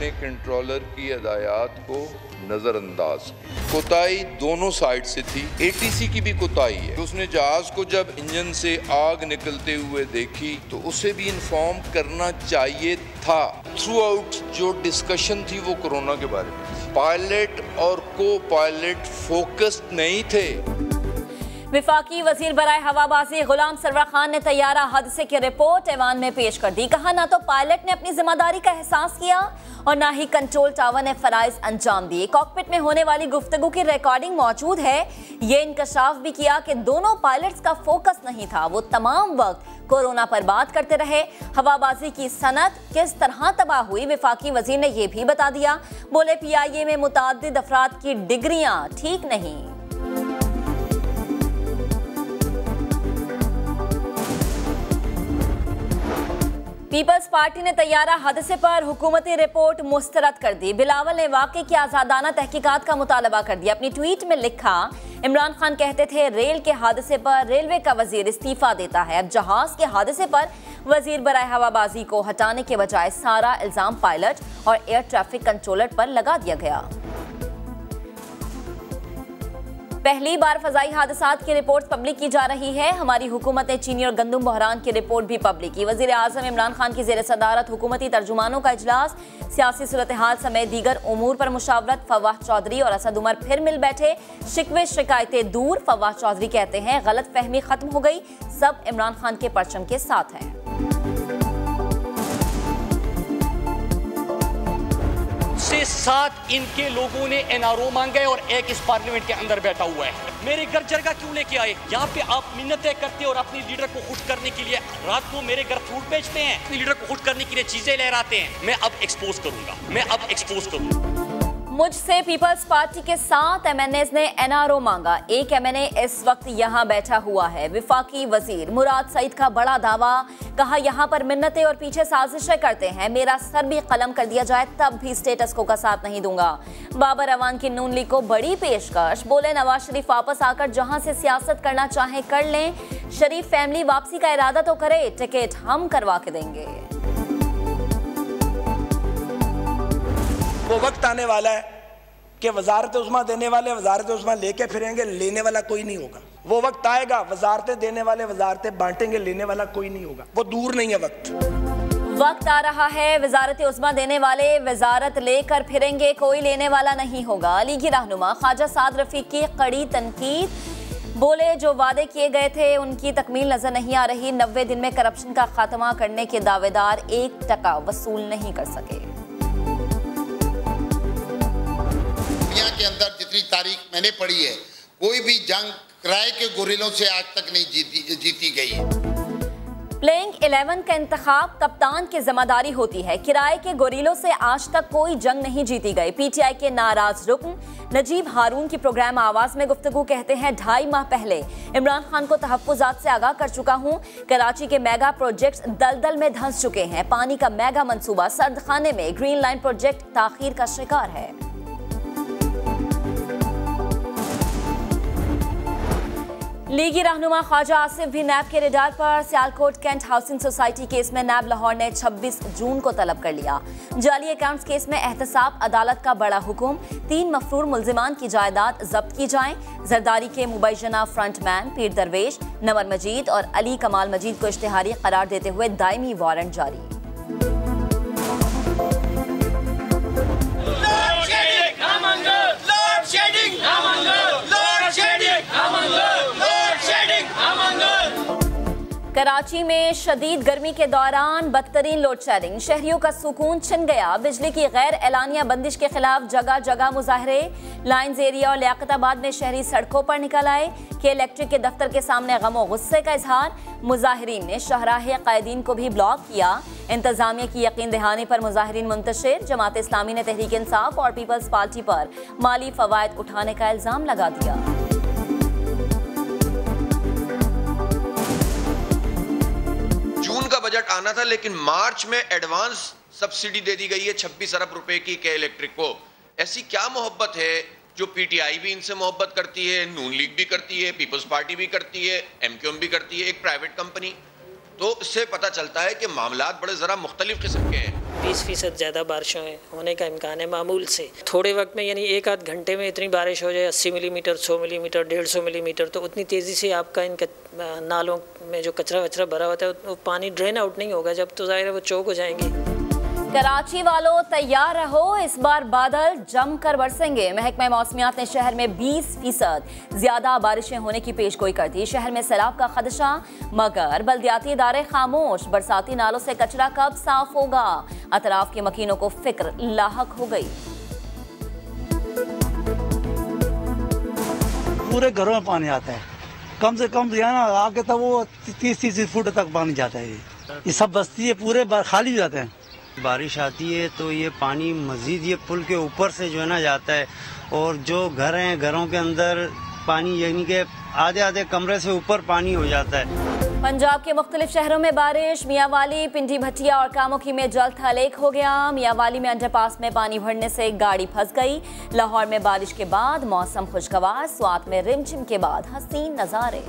ने कंट्रोलर की हदायत को नजरअंदाज की। कोताही दोनों साइड से थी। एटीसी की भी कोताही है। तो उसने जहाज को जब इंजन से आग निकलते हुए देखी तो उसे भी इन्फॉर्म करना चाहिए था। थ्रू आउट जो डिस्कशन थी वो कोरोना के बारे में थी। पायलट और को पायलट फोकस्ड नहीं थे। विफाकी वजीर बराए हवाबाजी गुलाम सरवर खान ने तैयारा हादसे की रिपोर्ट ऐवान में पेश कर दी। कहा ना तो पायलट ने अपनी जिम्मेदारी का एहसास किया और ना ही कंट्रोल टावर ने फराइज अंजाम दिए। कॉकपिट में होने वाली गुफ्तगू की रिकॉर्डिंग मौजूद है। ये इंकशाफ भी किया कि दोनों पायलट्स का फोकस नहीं था, वो तमाम वक्त कोरोना पर बात करते रहे। हवाबाजी की सनत किस तरह तबाह हुई, विफाकी वजीर ने यह भी बता दिया। बोले PIA में मुताद्दिद अफराद की डिग्रियां ठीक नहीं। पीपल्स पार्टी ने तैयारा हादसे पर हुकूमती रिपोर्ट मुस्तरद कर दी। बिलावल ने वाक़े की आज़ादाना तहकीकात का मुतालबा कर दिया। अपनी ट्वीट में लिखा, इमरान खान कहते थे रेल के हादसे पर रेलवे का वजीर इस्तीफा देता है। अब जहाज के हादसे पर वजीर बराए हवाबाजी को हटाने के बजाय सारा इल्जाम पायलट और एयर ट्रैफिक कंट्रोलर पर लगा दिया गया। पहली बार फजाई हादसात की रिपोर्ट पब्लिक की जा रही है। हमारी हुकूमत ने चीनी और गंदम बहरान की रिपोर्ट भी पब्लिक की। वजीर आजम इमरान खान की जेर सदारत हुकूमती तर्जुमानों का इजलास, सियासी सूरत हाल समेत दीगर उमूर पर मुशावरत। फवाद चौधरी और असद उमर फिर मिल बैठे। शिकवे शिकायतें दूर। फवाद चौधरी कहते हैं गलत फहमी खत्म हो गई, सब इमरान खान के परचम के साथ हैं। से साथ इनके लोगों ने NRO मांगा और एक इस पार्लियामेंट के अंदर बैठा हुआ है। मेरे घर जरगा क्यों लेके आए? यहाँ पे आप मिन्नतें करते और अपनी लीडर को खुश करने के लिए रात को मेरे घर फ्रूट बेचते हैं, अपनी लीडर को खुश करने के लिए चीजें लहराते हैं। मैं अब एक्सपोज करूंगा। मुझसे पीपल्स पार्टी के 7 MNAs ने NRO मांगा। एक MNA इस वक्त यहाँ बैठा हुआ है। विफाकी वजीर मुराद सईद का बड़ा दावा, कहा यहाँ पर मिन्नतें और पीछे साजिशें करते हैं। मेरा सर भी कलम कर दिया जाए तब भी स्टेटस को का साथ नहीं दूंगा। बाबर अवान की नून लीग को बड़ी पेशकश। बोले नवाज शरीफ वापस आकर जहाँ से सियासत करना चाहे कर लें, शरीफ फैमिली वापसी का इरादा तो करे, टिकट हम करवा के देंगे। वो वक्त आने वाला है कि वजारत उस्मा देने वाले वजारत उस्मा लेके फिरेंगे, लेने वाला कोई नहीं होगा। वो वक्त आएगा वजारतें देने वाले वजारतें बांटेंगे, लेने वाला कोई नहीं होगा। वो दूर नहीं है वक्त आ रहा है। वजारत उस्मा देने वाले वजारत लेकर फिरेंगे, कोई लेने वाला नहीं होगा। अली की रहनुमा ख्वाजा साद रफीक की कड़ी तनकीद। बोले जो वादे किए गए थे उनकी तकमील नजर नहीं आ रही। 90 दिन में करप्शन का खात्मा करने के दावेदार 1% वसूल नहीं कर सके। दुनिया के अंदर जितनी तारीख मैंने पढ़ी है, कोई भी जंग किराए के गोरिल्लों से आज तक नहीं जीती गई है। प्लेइंग 11 का इंतखाब कप्तान की जिम्मेदारी होती है। किराए के गोरिल्लों से आज तक कोई जंग नहीं जीती गई। PTI के नाराज रुकन नजीब हारून की प्रोग्राम आवाज में गुफ्तगू कहते हैं, 2.5 माह पहले इमरान खान को तहफ्फुजात से आगाह कर चुका हूं। कराची के मेगा प्रोजेक्ट्स दलदल में धंस चुके हैं। पानी का मेगा मंसूबा सर्दखाने में ग्रीन लाइन प्रोजेक्ट ताखीर का शिकार है। लीगी रहनुमा ख्वाजा आसिफ भी नैब के रडार पर। Sialkot cantt housing society case में नैब लाहौर ने 26 जून को तलब कर लिया। जाली अकाउंट्स केस में एहतसाब अदालत का बड़ा हुक्म, 3 मफरूर मुल्जिमान की जायदाद जब्त की जाए। जरदारी के मुबैजना फ्रंटमैन पीर दरवेश, नवर मजीद और अली कमाल मजीद को इश्तिहारी करार देते हुए दायमी वारंट जारी। कराची में शदीद गर्मी के दौरान बदतरीन लोड शेडिंग, शहरियों का सुकून छिन गया। बिजली की गैर एलानिया बंदिश के खिलाफ जगह जगह मुजाहरे। लाइंस एरिया और लियाकताबाद में शहरी सड़कों पर निकल आए। के इलेक्ट्रिक के दफ्तर के सामने गम और गुस्से का इजहार। मुजाहिरीन ने शाहराह कायदीन को भी ब्लॉक किया। इंतजामिया की यकीन दहानी पर मुजाहिरीन मुंतशिर। जमात इस्लामी ने तहरीक इंसाफ और पीपल्स पार्टी पर माली फवायद उठाने का इल्जाम लगा दिया। जून का बजट आना था लेकिन मार्च में एडवांस सब्सिडी दे दी गई है 26 अरब रुपए की के इलेक्ट्रिक को। ऐसी क्या मोहब्बत है जो PTI भी इनसे मोहब्बत करती है, नून लीग भी करती है, पीपल्स पार्टी भी करती है, MQM भी करती है, एक प्राइवेट कंपनी। तो इससे पता चलता है कि मामलात बड़े ज़रा मुख्तलिफ किस्म के हैं। 20% ज़्यादा बारिशों होने का इम्कान है मामूल से। थोड़े वक्त में यानी एक आध घंटे में इतनी बारिश हो जाए 80 मिलीमीटर, 100 मिलीमीटर, 150 मिलीमीटर, तो उतनी तेज़ी से आपका इन नालों में जो कचरा वचरा भरा होता है वो पानी ड्रेन आउट नहीं होगा, जब तो ज़ाहिर है वो चौक हो जाएंगे। कराची वालों तैयार रहो, इस बार बादल जमकर बरसेंगे। महकमा मौसमियात ने शहर में 20% ज्यादा बारिशें होने की पेशगोई कर दी। शहर में सैलाब का खदशा, मगर बल्दियाती इदारे खामोश। बरसाती नालों से कचरा कब साफ होगा? अतराफ के मकीनों को फिक्र लाहक हो गई। पूरे घरों में पानी आता है, कम से कम आगे तक वो 30-30 फुट तक पानी जाता है। ये सब बस्ती है पूरे खाली हो जाते हैं। बारिश आती है तो ये पानी मजीद ये पुल के ऊपर से जो है ना जाता है, और जो घर हैं घरों के अंदर पानी यानी कि आधे आधे कमरे से ऊपर पानी हो जाता है। पंजाब के मुख्तलिफ शहरों में बारिश। मियांवाली, पिंडी भटिया और कामोकी में जल थल एक हो गया। मियांवाली में अंडरपास में पानी भरने से एक गाड़ी फंस गई। लाहौर में बारिश के बाद मौसम खुशगवार। स्वात में रिमझिम के बाद हसीन नजारे।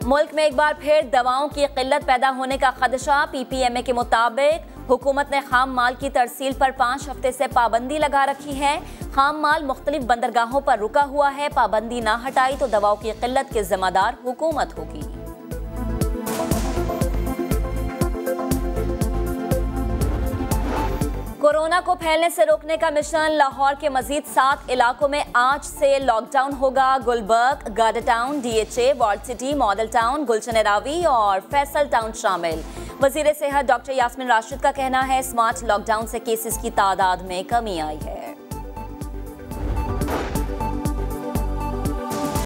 मुल्क में एक बार फिर दवाओं की किल्लत पैदा होने का खदशा। PPMA के मुताबिक हुकूमत ने खाम माल की तरसील पर 5 हफ्ते से पाबंदी लगा रखी है। खाम माल मुख्तलिफ बंदरगाहों पर रुका हुआ है। पाबंदी ना हटाई तो दवाओं की किल्लत के जिम्मेदार हुकूमत होगी। कोरोना को फैलने से रोकने का मिशन। लाहौर के मजीद 7 इलाकों में आज से लॉकडाउन होगा। गुलबर्ग, गार्डर टाउन, DHA, वॉर्ड सिटी, मॉडल टाउन, गुलशन रावी और फैसल टाउन शामिल। वजीर सेहत डॉक्टर यास्मीन राशिद का कहना है स्मार्ट लॉकडाउन से केसेस की तादाद में कमी आई है।